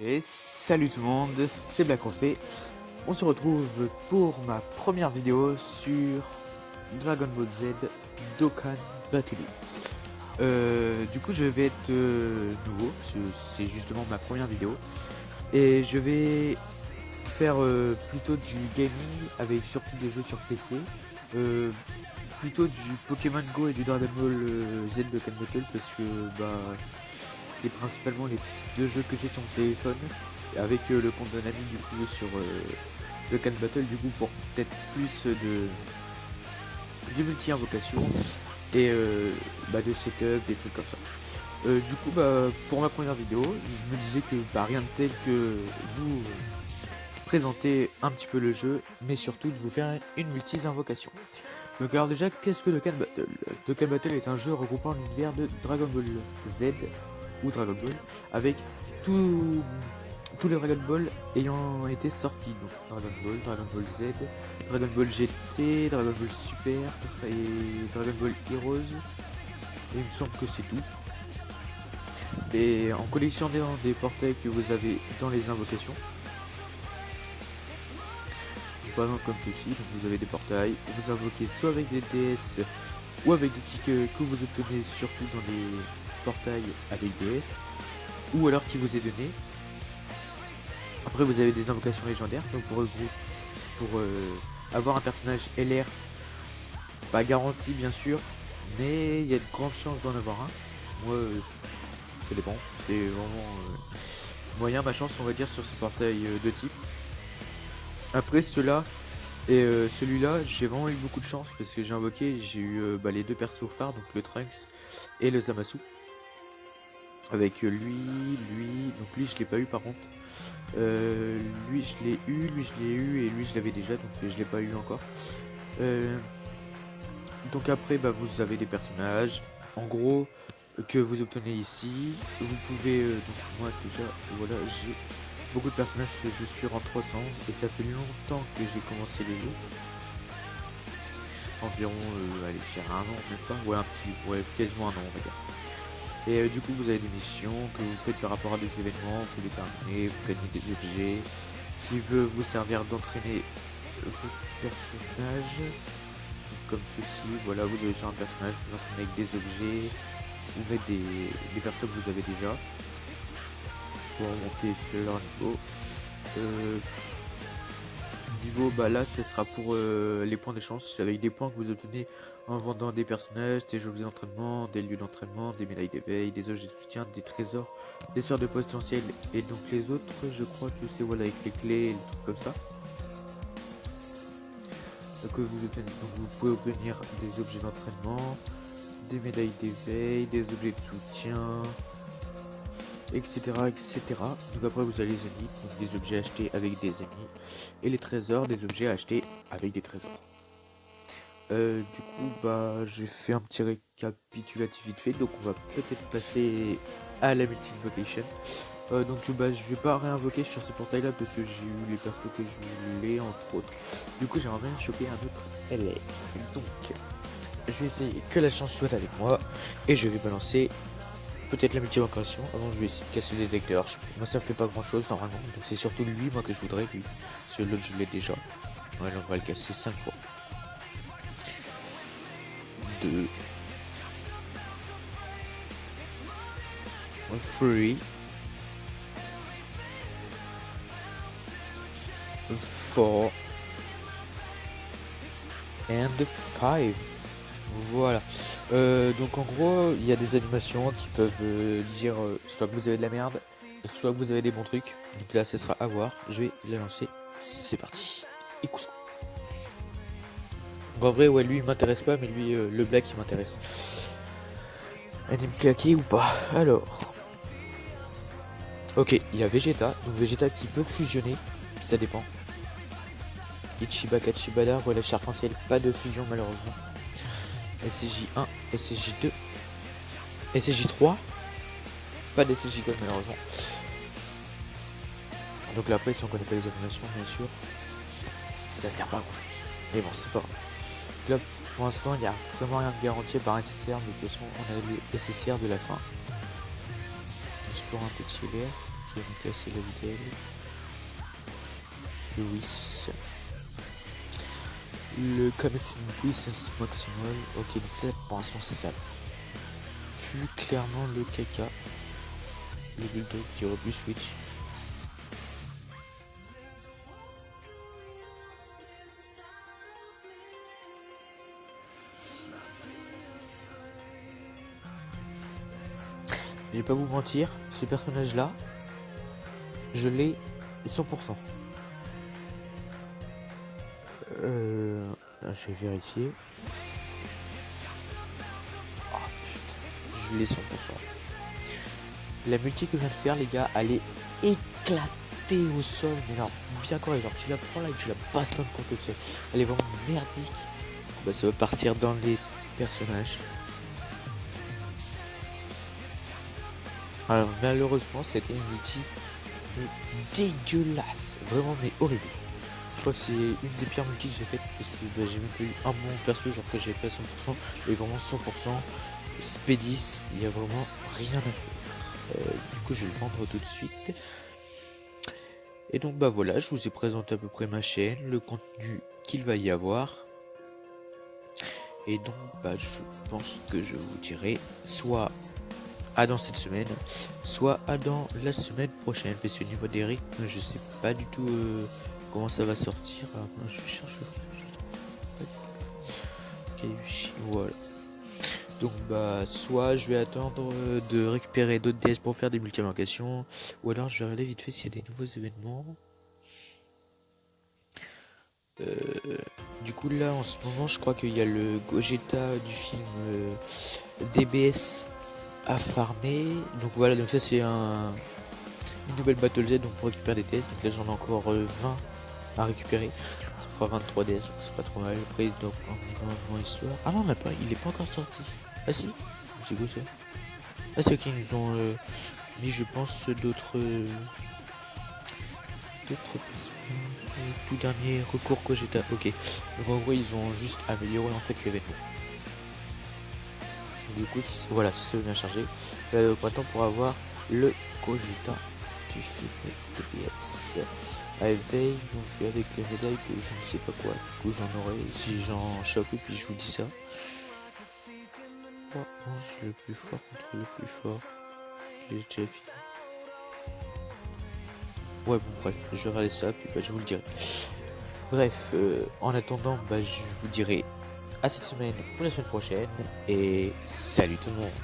Et salut tout le monde, c'est Black Rosé. On se retrouve pour ma première vidéo sur Dragon Ball Z Dokkan Battle. Du coup je vais être nouveau, parce que c'est justement ma première vidéo. Et je vais faire plutôt du gaming avec surtout des jeux sur PC. Plutôt du Pokémon Go et du Dragon Ball Z Dokkan Battle parce que c'est principalement les deux jeux que j'ai sur mon téléphone avec le compte d'un ami du coup sur Dokkan Battle du coup pour peut-être plus de multi-invocation et de setup, des trucs comme ça. Du coup pour ma première vidéo je me disais que rien de tel que vous présenter un petit peu le jeu mais surtout de vous faire une multi-invocation. Donc alors déjà qu'est-ce que Dokkan Battle? Dokkan Battle est un jeu regroupant l'univers de Dragon Ball Z ou Dragon Ball avec tous les Dragon Ball ayant été sortis, donc Dragon Ball, Dragon Ball Z, Dragon Ball GT, Dragon Ball Super et Dragon Ball Heroes, et il me semble que c'est tout. Et en collectionnant des portails que vous avez dans les invocations, par exemple comme ceci, donc vous avez des portails, vous invoquez soit avec des DS ou avec des tickets que vous obtenez surtout dans les portails avec DS, ou alors qui vous est donné. Après vous avez des invocations légendaires, donc pour avoir un personnage LR, pas garanti bien sûr, mais il y a de grandes chances d'en avoir un. Moi ça dépend, c'est vraiment moyen ma chance on va dire sur ce portail de type. Après ceux-là et celui-là j'ai vraiment eu beaucoup de chance parce que j'ai invoqué, j'ai eu les deux persos phares, donc le Trunks et le Zamasu. Avec lui, donc lui je l'ai pas eu par contre. Lui je l'ai eu, et lui je l'avais déjà, donc je l'ai pas eu encore. Donc après vous avez des personnages, en gros, que vous obtenez ici. Vous pouvez, donc moi déjà, voilà, j'ai beaucoup de personnages, je suis en 300 et ça fait longtemps que j'ai commencé les jeux. Environ, allez, faire un an, même pas, ouais, quasiment un an on va dire. Et du coup vous avez des missions que vous faites par rapport à des événements, vous les terminez, vous gagnez des objets qui veulent vous servir d'entraîner vos personnages. Comme ceci, voilà, vous avez sur un personnage, vous entraînez avec des objets, vous mettez des persos que vous avez déjà pour monter sur leur niveau. Là ce sera pour les points d'échange, avec des points que vous obtenez en vendant des personnages, des objets d'entraînement, des lieux d'entraînement, des médailles d'éveil, des objets de soutien, des trésors, des sphères de potentiel, et donc les autres je crois que c'est voilà avec les clés et les trucs comme ça. Que vous obtenez, donc vous pouvez obtenir des objets d'entraînement, des médailles d'éveil, des objets de soutien, etc., etc. Donc après vous avez les ennemis, donc des objets achetés avec des ennemis, et les trésors, des objets achetés avec des trésors. Du coup j'ai fait un petit récapitulatif vite fait, donc on va peut-être passer à la multi-invocation. Donc je vais pas réinvoquer sur ces portails là parce que j'ai eu les persos que je voulais entre autres. Du coup j'aimerais bien choper un autre LR. Donc je vais essayer que la chance soit avec moi et je vais balancer peut-être la multi-invocation. Avant je vais essayer de casser les détecteurs. Moi ça me fait pas grand chose normalement, donc c'est surtout lui moi que je voudrais, lui. Parce que l'autre je l'ai déjà. Ouais, on va le casser 5 fois. 2 3 4 and 5. Voilà. Donc en gros, il y a des animations qui peuvent dire soit que vous avez de la merde, soit que vous avez des bons trucs. Donc là, ce sera à voir. Je vais la lancer. C'est parti. Écoute. En vrai, ouais, lui il m'intéresse pas, mais lui, le black il m'intéresse. Anime claqué ou pas? Alors. Ok, il y a Vegeta. Donc Vegeta qui peut fusionner. Ça dépend. Ichiba, Kachibada, relâche arc-en-ciel. Pas de fusion malheureusement. SCJ1, SCJ2, SCJ3, pas d'SCJ code malheureusement. Donc là après si on connaît pas les animations bien sûr, ça sert pas à grand chose. Mais bon c'est pas grave. Donc là pour l'instant il n'y a vraiment rien de garanti par un SSR, mais de toute façon on a le SSR de la fin. Juste pour un petit LR. Ok, donc là c'est la vidéo. Louis. Le Committing Puissance Maximal. Ok, donc là pour l'instant ça pue clairement le caca. Le bulldog qui aurait pu switch. Je vais pas vous mentir, ce personnage là, je l'ai 100%. Là, je vais vérifier. Oh putain, je l'ai 100%. La multi que je viens de faire, les gars, elle est éclatée au sol, mais alors bien correct. Genre tu la prends là et tu la bastonnes contre le sol. Elle est vraiment merdique. Bah ça va partir dans les personnages. Alors malheureusement c'était une multi dégueulasse, vraiment mais horrible. Je crois que c'est une des pires multis que j'ai faites parce que bah, j'ai même pas eu un bon perso, genre que j'avais pas 100%, et vraiment 100%, Spédis, il y a vraiment rien à faire. Du coup je vais le vendre tout de suite. Et donc bah voilà, je vous ai présenté à peu près ma chaîne, le contenu qu'il va y avoir. Et donc bah je pense que je vous dirai soit à dans cette semaine, soit à dans la semaine prochaine, parce qu'au niveau des rythmes, je sais pas du tout comment ça va sortir. Alors, je cherche le voilà. Donc bah soit je vais attendre de récupérer d'autres DS pour faire des multi-invocations, ou alors je vais regarder vite fait s'il y a des nouveaux événements. Du coup là en ce moment je crois qu'il y a le Gogeta du film DBS à farmer. Donc voilà, donc ça c'est une nouvelle Battle Z donc pour récupérer des DS. Donc là j'en ai encore 20 à récupérer. Ça fera 23 DS, donc c'est pas trop mal. Après donc en histoire. Ah non on n'a pas, il est pas encore sorti. Ah si, c'est quoi ça? Ah c'est ok, ils nous ont mis je pense d'autres tout dernier recours Gogeta. Ok, donc en gros ils ont juste amélioré en fait l'événement. Du coup voilà, si ça veut bien charger au printemps pour avoir le Gogeta du film DBS à éveil, donc avec les médailles que je ne sais pas quoi. Du coup j'en aurai si j'en chope et puis je vous dis ça. Oh, non, c'est le plus fort contre le plus fort. Je l'ai déjà fini. Ouais bon bref, je vais regarder ça puis bah, je vous le dirai. Bref, en attendant, bah, je vous dirai à cette semaine ou la semaine prochaine et salut tout le monde.